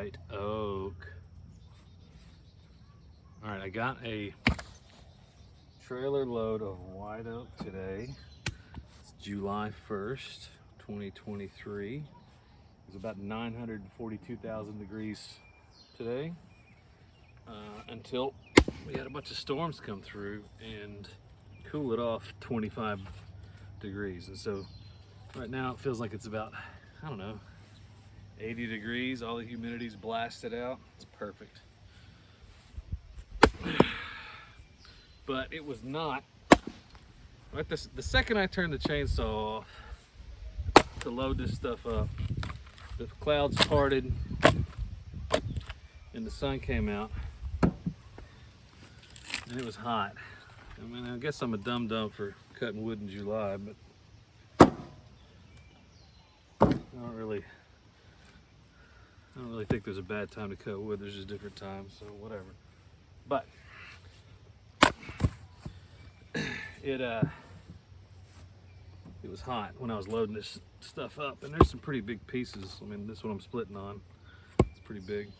white oak. All right, I got a trailer load of white oak today. It's July 1st, 2023. It's about 942,000 degrees today until we had a bunch of storms come through and cool it off 25 degrees. And so right now it feels like it's about, I don't know, 80 degrees. All the humidity's blasted out. It's perfect. But it was not. Right, the second I turned the chainsaw off to load this stuff up, the clouds parted and the sun came out and it was hot. I mean, I guess I'm a dum-dum for cutting wood in July, but I don't really think there's a bad time to cut wood. There's just different times, so whatever. But it was hot when I was loading this stuff up, and there's some pretty big pieces. I mean, this one I'm splitting on, it's pretty big.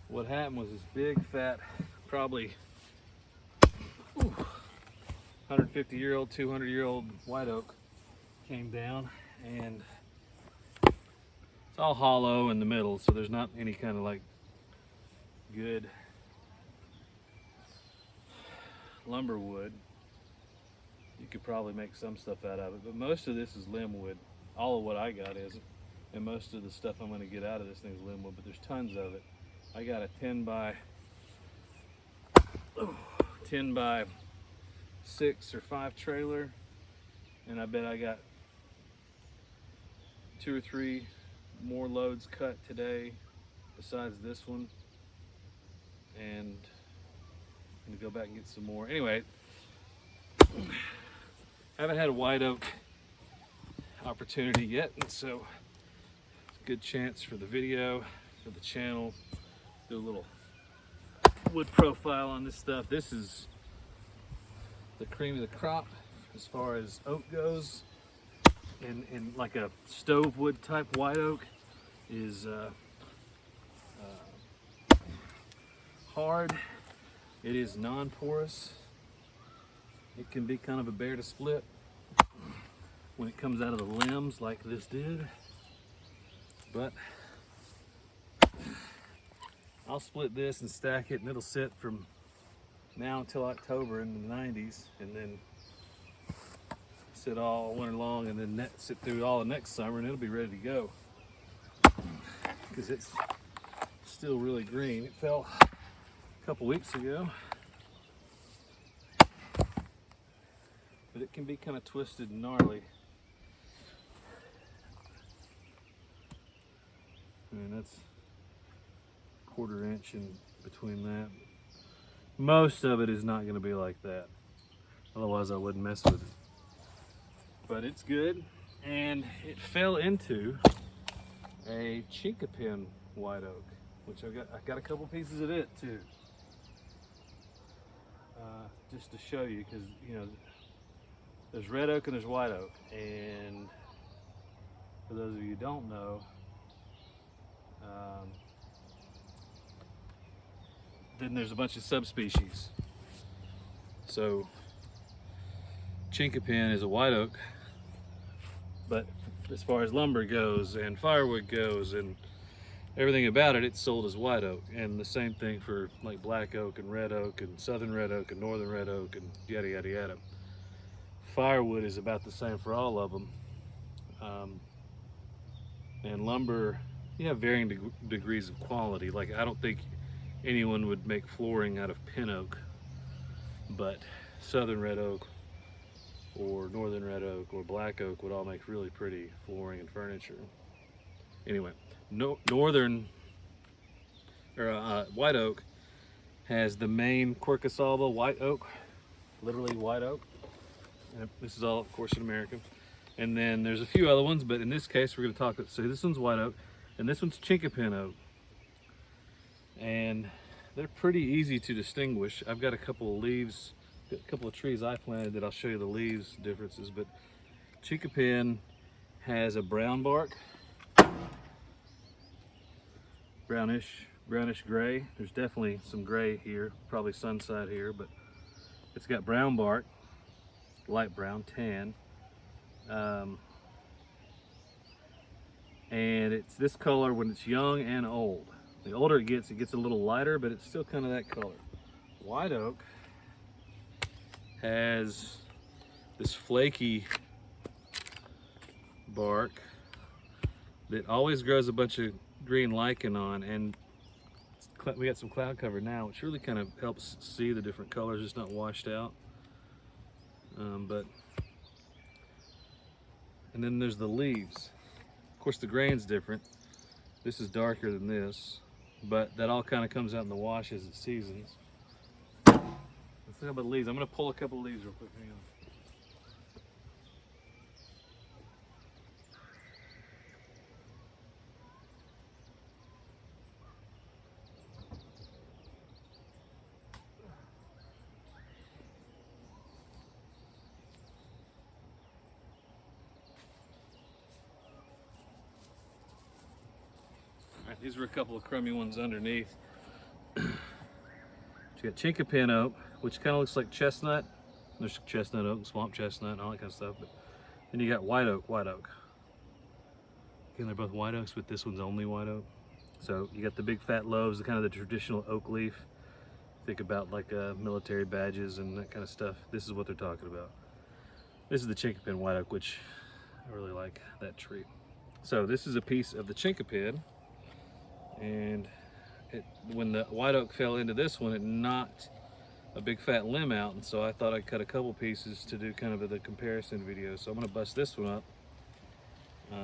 What happened was this big, fat, probably 150-year-old, 200-year-old white oak came down, and it's all hollow in the middle, so there's not any kind of like good lumber wood. You could probably make some stuff out of it, but most of this is limb wood. All of what I got is, and most of the stuff I'm going to get out of this thing is limb wood, but there's tons of it. I got a 10 by 6 or 5 trailer, and I bet I got 2 or 3 more loads cut today besides this one, and I'm gonna go back and get some more. Anyway, I haven't had a white oak opportunity yet, and so it's a good chance for the video, for the channel, do a little wood profile on this stuff. This is the cream of the crop as far as oak goes. In like a stove wood type white oak is hard. It is non-porous. It can be kind of a bear to split when it comes out of the limbs like this did, but I'll split this and stack it, and it'll sit from now until October in the 90s, and then sit all winter long, and then sit through all the next summer, and it'll be ready to go because it's still really green. It fell a couple weeks ago, but it can be kind of twisted and gnarly. I mean, that's a 1/4 inch in between that. Most of it is not going to be like that, otherwise I wouldn't mess with it. But it's good, and it fell into a Chinquapin white oak, which I got a couple pieces of it too, just to show you, because you know there's red oak and there's white oak, and for those of you who don't know, then there's a bunch of subspecies. So Chinquapin is a white oak, but as far as lumber goes and firewood goes and everything about it, it's sold as white oak. And the same thing for like black oak and red oak and southern red oak and northern red oak and yada yada yada. Firewood is about the same for all of them. And lumber, you have varying degrees of quality. Like, I don't think anyone would make flooring out of pin oak, but southern red oak or northern red oak or black oak would all make really pretty flooring and furniture. Anyway, northern or white oak has the main Quercus white oak, literally white oak. And this is all, of course, in America. And then there's a few other ones, but in this case we're going to talk. So this one's white oak, and this one's Chinquapin oak, and they're pretty easy to distinguish. I've got a couple of leaves, a couple of trees I planted that I'll show you the leaves differences. But Chinquapin has a brown bark brownish gray. There's definitely some gray here, probably sunside here, but it's got brown bark, light brown, tan. And it's this color when it's young and old. The older it gets a little lighter, but it's still kind of that color. White oak has this flaky bark that always grows a bunch of green lichen on, and we got some cloud cover now, which really kind of helps see the different colors. It's not washed out. And then there's the leaves. Of course, the grain's different. This is darker than this, but that all kind of comes out in the wash as it seasons. Let's look at the leaves. I'm going to pull a couple of leaves real quick. Hang on. These are a couple of crummy ones underneath. You got Chinquapin oak, which kind of looks like chestnut. There's chestnut oak, swamp chestnut, and all that kind of stuff. But then you got white oak. Again, they're both white oaks, but this one's only white oak. So you got the big fat lobes, the kind of the traditional oak leaf. Think about like military badges and that kind of stuff. This is what they're talking about. This is the Chinquapin white oak, which I really like that tree. So this is a piece of the Chinquapin. And when the white oak fell into this one, it knocked a big fat limb out, and so I thought I'd cut a couple pieces to do kind of the comparison video. So I'm going to bust this one up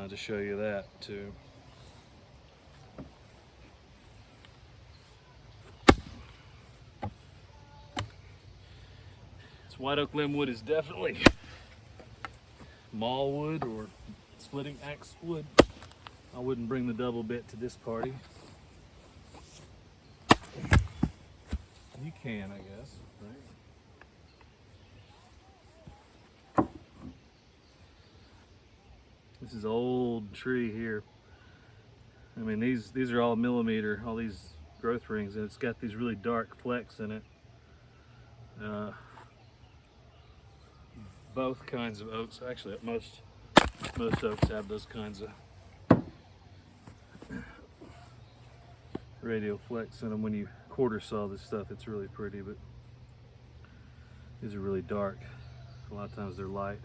to show you that too. This white oak limb wood is definitely maul wood or splitting axe wood. I wouldn't bring the double bit to this party. You can, I guess, right? This is old tree here. I mean, these are all millimeter, all these growth rings, and it's got these really dark flecks in it. Both kinds of oaks, actually, most oaks have those kinds of radial flecks in them. When you quarter saw this stuff, it's really pretty, but these are really dark. A lot of times they're light.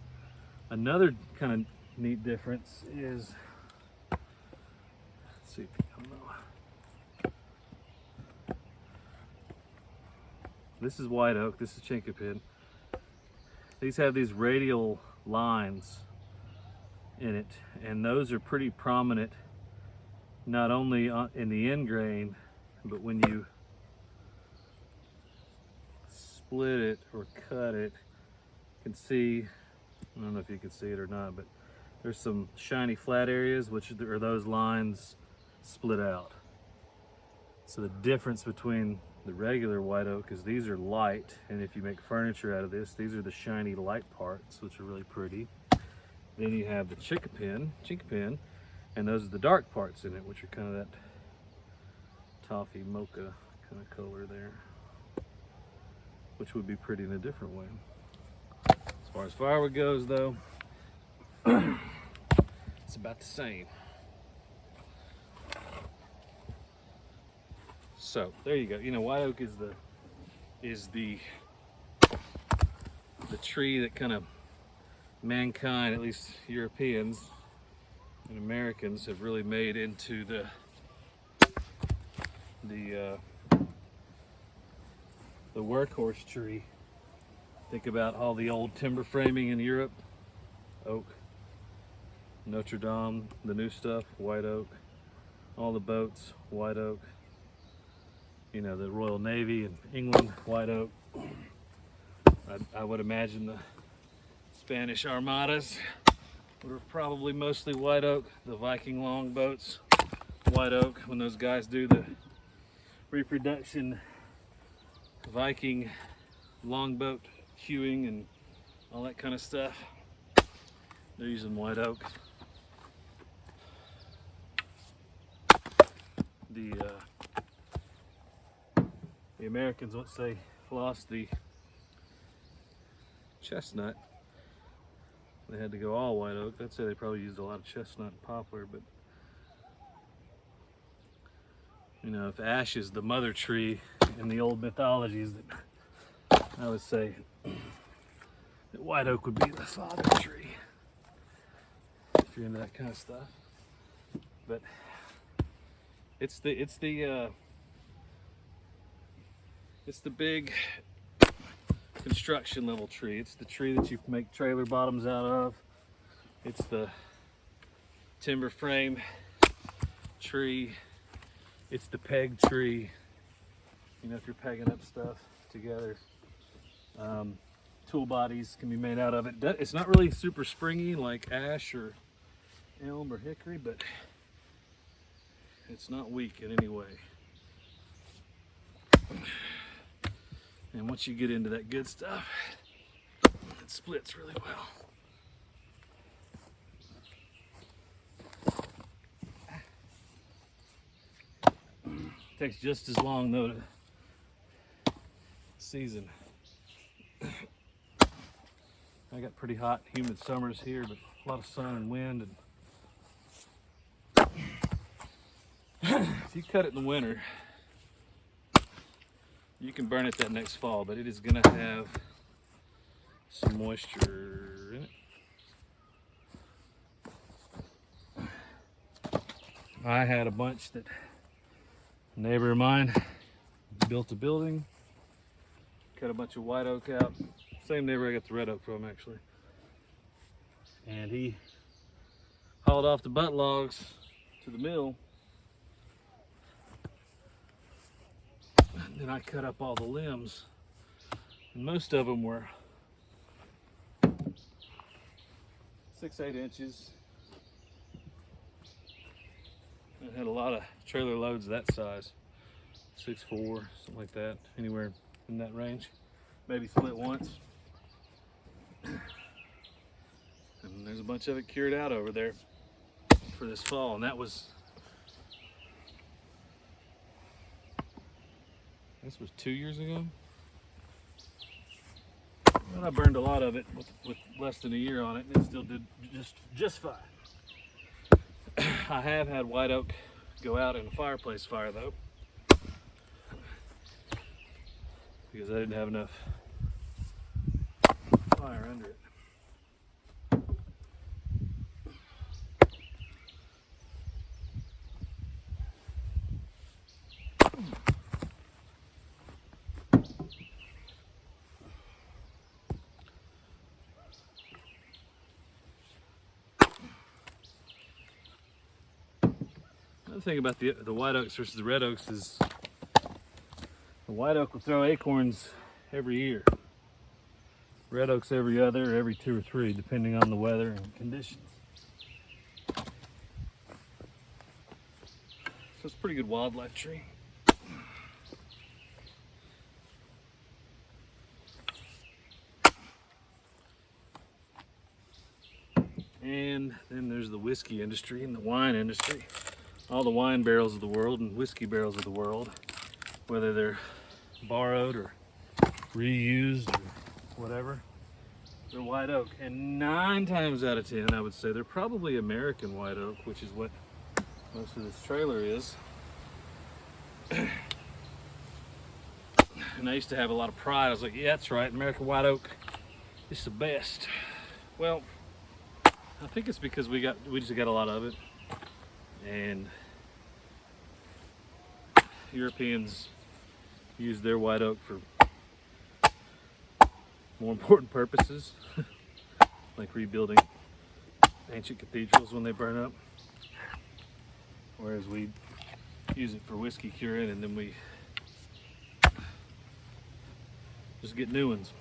Another kind of neat difference is, let's see if you can know. This is white oak, this is Chinquapin. These have these radial lines in it, and those are pretty prominent not only in the end grain, but when you split it or cut it, you can see, I don't know if you can see it or not, but there's some shiny flat areas, which are those lines split out. So the difference between the regular white oak is these are light, and if you make furniture out of this, these are the shiny light parts, which are really pretty. Then you have the Chinquapin, and those are the dark parts in it, which are kind of that toffee mocha kind of color there, which would be pretty in a different way. As far as firewood goes, though, it's about the same. So there you go. You know, white oak is the tree that kind of mankind, at least Europeans and Americans, have really made into the workhorse tree. Think about all the old timber framing in Europe. Oak. Notre Dame, the new stuff, white oak. All the boats, white oak. You know, the Royal Navy in England, white oak. I would imagine the Spanish armadas were probably mostly white oak. The Viking longboats, white oak. When those guys do the reproduction Viking longboat hewing and all that kind of stuff, they're using white oak. the Americans, once they lost the chestnut, they had to go all white oak. I'd say they probably used a lot of chestnut and poplar, but you know, if ash is the mother tree in the old mythologies, that I would say that white oak would be the father tree, if you're into that kind of stuff. But it's the big construction level tree. It's the tree that you make trailer bottoms out of. It's the timber frame tree. It's the peg tree. You know, if you're pegging up stuff together. Tool bodies can be made out of it. It's not really super springy like ash or elm or hickory, but it's not weak in any way. And once you get into that good stuff, it splits really well. Takes just as long though to season. I got pretty hot, humid summers here, but a lot of sun and wind. And if you cut it in the winter, you can burn it that next fall, but it is going to have some moisture in it. I had a bunch that a neighbor of mine built a building, cut a bunch of white oak out. Same neighbor I got the red oak from, actually. And he hauled off the butt logs to the mill. And then I cut up all the limbs. And most of them were 6-8 inches. I had a lot of trailer loads that size. 6'4", something like that. Anywhere in that range. Maybe split once. And there's a bunch of it cured out over there for this fall, and this was 2 years ago. But I burned a lot of it with less than a year on it, and it still did just fine. I have had white oak go out in a fireplace fire though, because I didn't have enough fire under it. Another thing about the white oaks versus the red oaks is the white oak will throw acorns every year. Red oaks every other, every 2 or 3, depending on the weather and conditions. So it's a pretty good wildlife tree. And then there's the whiskey industry and the wine industry. All the wine barrels of the world and whiskey barrels of the world, whether they're borrowed or reused or whatever, they're white oak. And 9 times out of 10, I would say they're probably American white oak, which is what most of this trailer is. And I used to have a lot of pride. I was like, yeah, that's right, American white oak is the best. Well, I think it's because we just got a lot of it, and Europeans use their white oak for more important purposes, like rebuilding ancient cathedrals when they burn up, whereas we use it for whiskey curing, and then we just get new ones.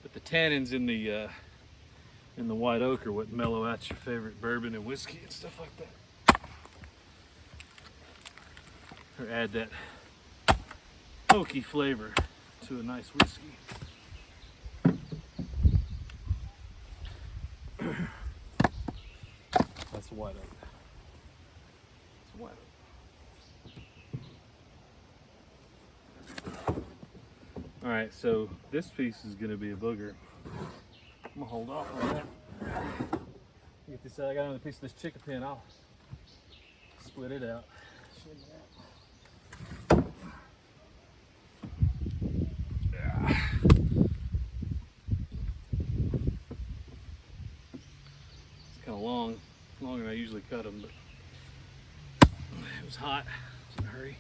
But the tannins in the white oak are what mellow out your favorite bourbon and whiskey and stuff like that. Or add that oaky flavor to a nice whiskey. That's a white oak. It's a white oak. All right, so this piece is gonna be a booger. I'm gonna hold off on that. Get this out. I got another piece of this Chinquapin. I'll split it out. It's kind of long, longer than I usually cut them, but it was hot. I was in a hurry.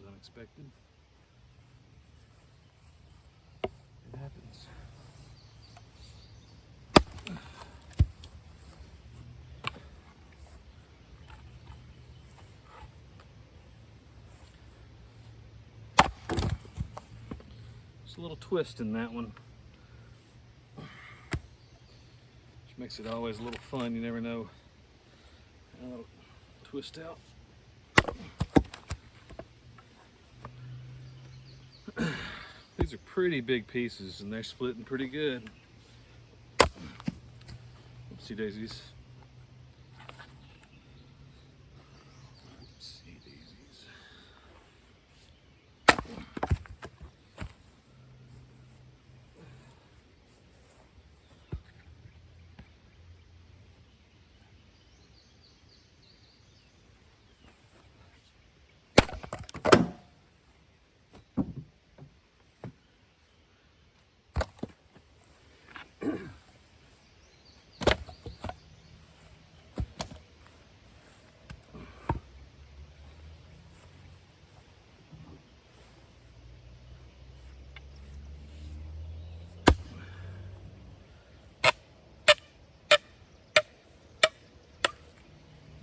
Unexpected. It happens. Just a little twist in that one. Which makes it always a little fun. You never know how it'll twist out. These are pretty big pieces and they're splitting pretty good. Oopsie daisies. Oopsie daisies.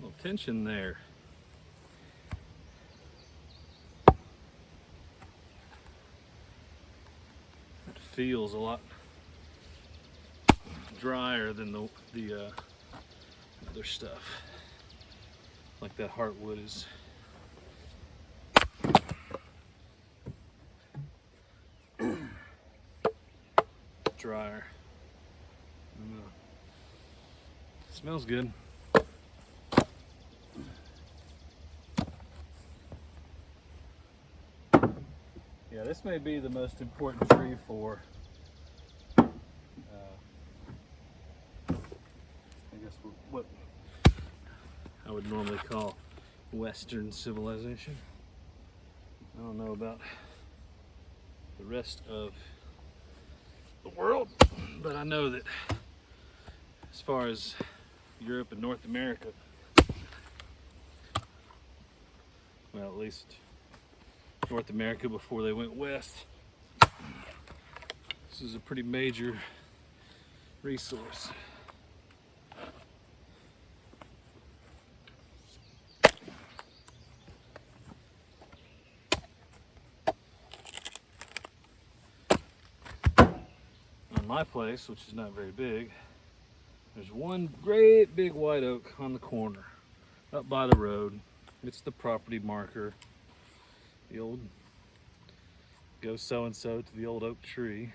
Little tension there. It feels a lot drier than the other stuff. Like that heartwood is. Drier. Smells good. Yeah, this may be the most important tree for, I guess what I would normally call Western civilization. I don't know about the rest of the world, but I know that as far as Europe and North America, well, at least North America before they went west, this is a pretty major resource. On my place, which is not very big, there's one great big white oak on the corner, up by the road. It's the property marker. The old go so-and-so to the old oak tree.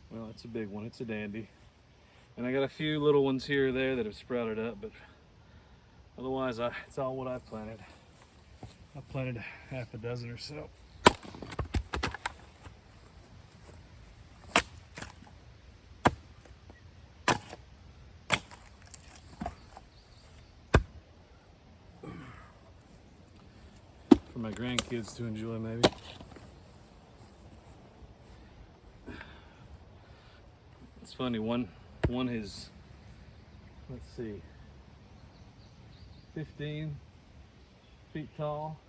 Well, it's a big one, it's a dandy. And I got a few little ones here or there that have sprouted up, but otherwise it's all what I've planted. I've planted half a dozen or so. For my grandkids to enjoy, maybe. It's funny, one is, let's see, 15 feet tall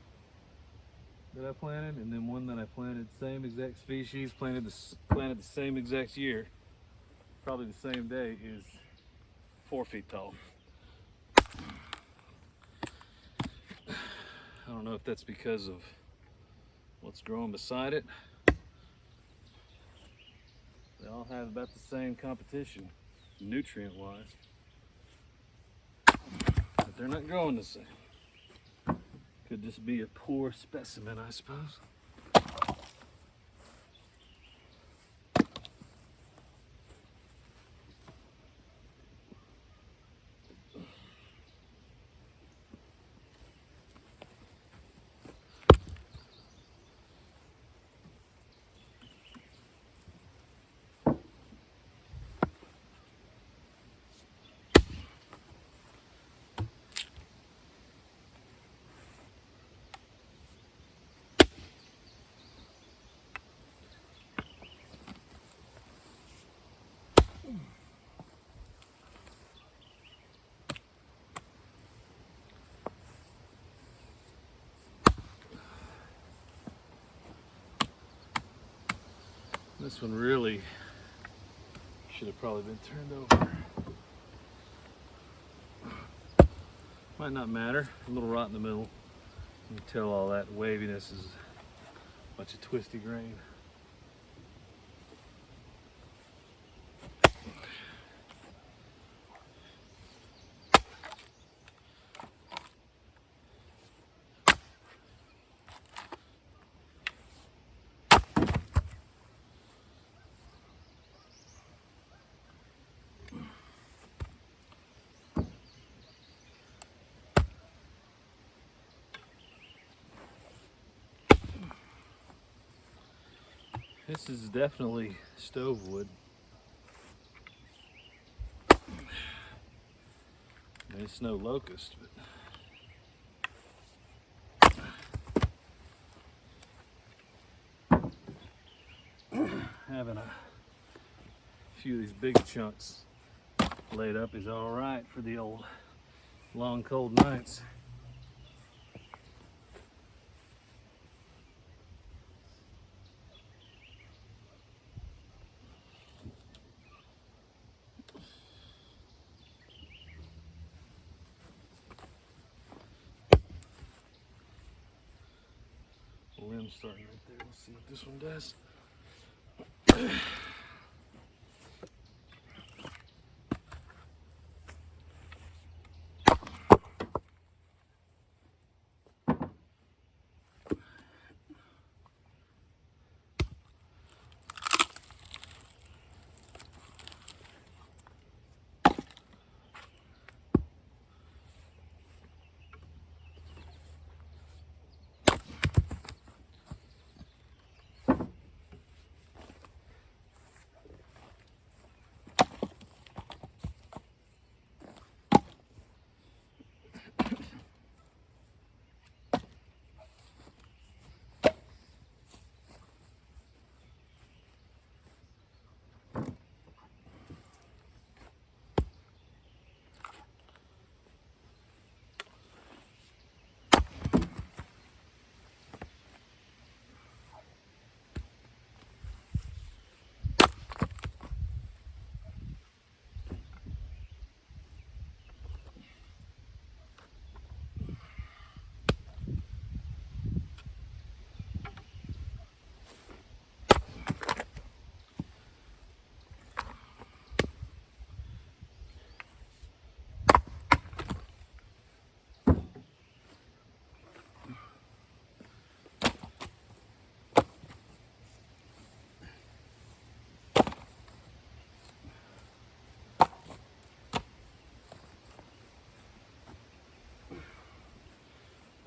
that I planted, and then one that I planted, same exact species, planted the same exact year, probably the same day, is 4 feet tall. I don't know if that's because of what's growing beside it. They all have about the same competition, nutrient-wise. they're not growing the same. Could just be a poor specimen, I suppose. This one really should have probably been turned over. Might not matter, a little rot in the middle. You can tell all that waviness is a bunch of twisty grain. This is definitely stove wood. It's no locust, but having a few of these big chunks laid up is all right for the old long cold nights. Limbs starting right there. Let's see what this one does.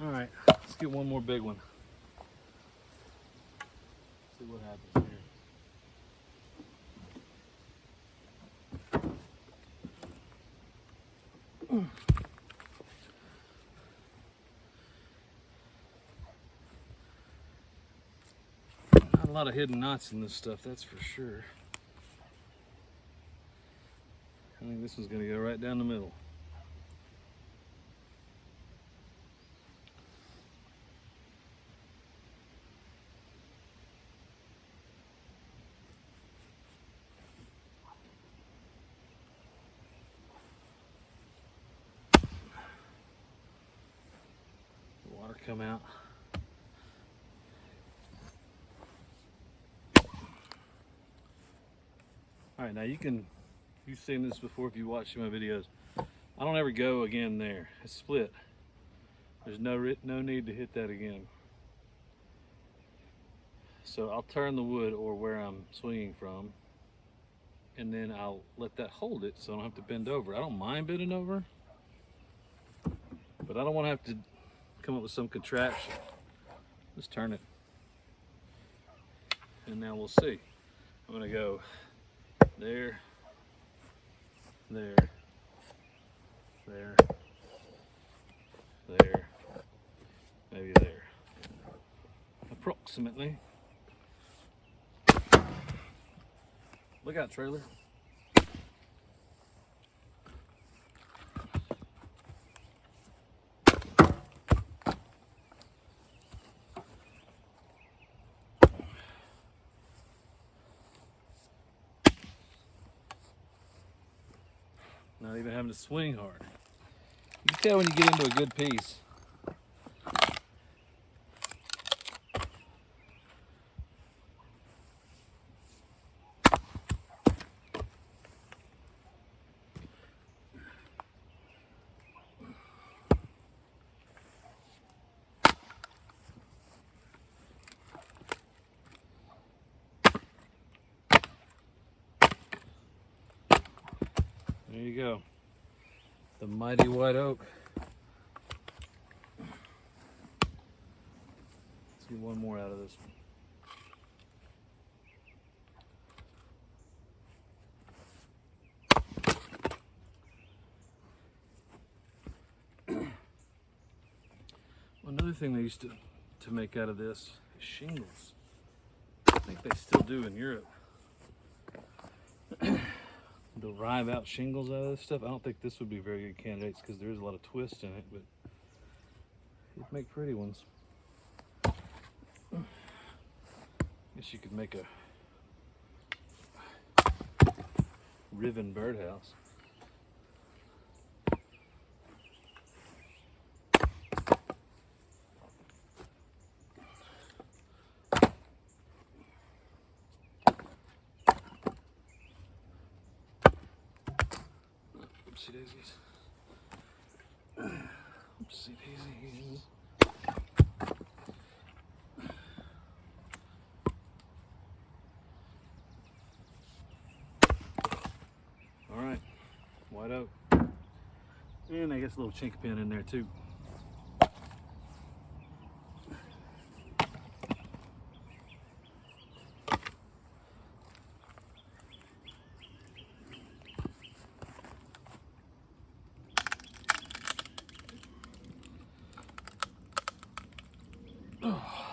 All right, let's get one more big one. See what happens here. Not a lot of hidden knots in this stuff, that's for sure. I think this one's gonna go right down the middle. Water come out. All right, now you've seen this before if you watch my videos. I don't ever go again there. It's split. There's no need to hit that again. So I'll turn the wood or where I'm swinging from, and then I'll let that hold it so I don't have to bend over. I don't mind bending over, but I don't want to have to come up with some contraption. Just turn it. And now we'll see. I'm gonna go there, there, there, there, maybe there. Approximately. Look out, trailer. Not even having to swing hard. You can tell when you get into a good piece. There you go. The mighty white oak. Let's get one more out of this one. Another thing they used to make out of this is shingles. I think they still do in Europe. To rive out shingles out of this stuff. I don't think this would be very good candidates because there is a lot of twist in it, but it'd make pretty ones. Guess you could make a riven birdhouse. Oopsie daisies. Oopsie daisies. All right, white oak. And I guess a little Chinquapin in there too. Oh.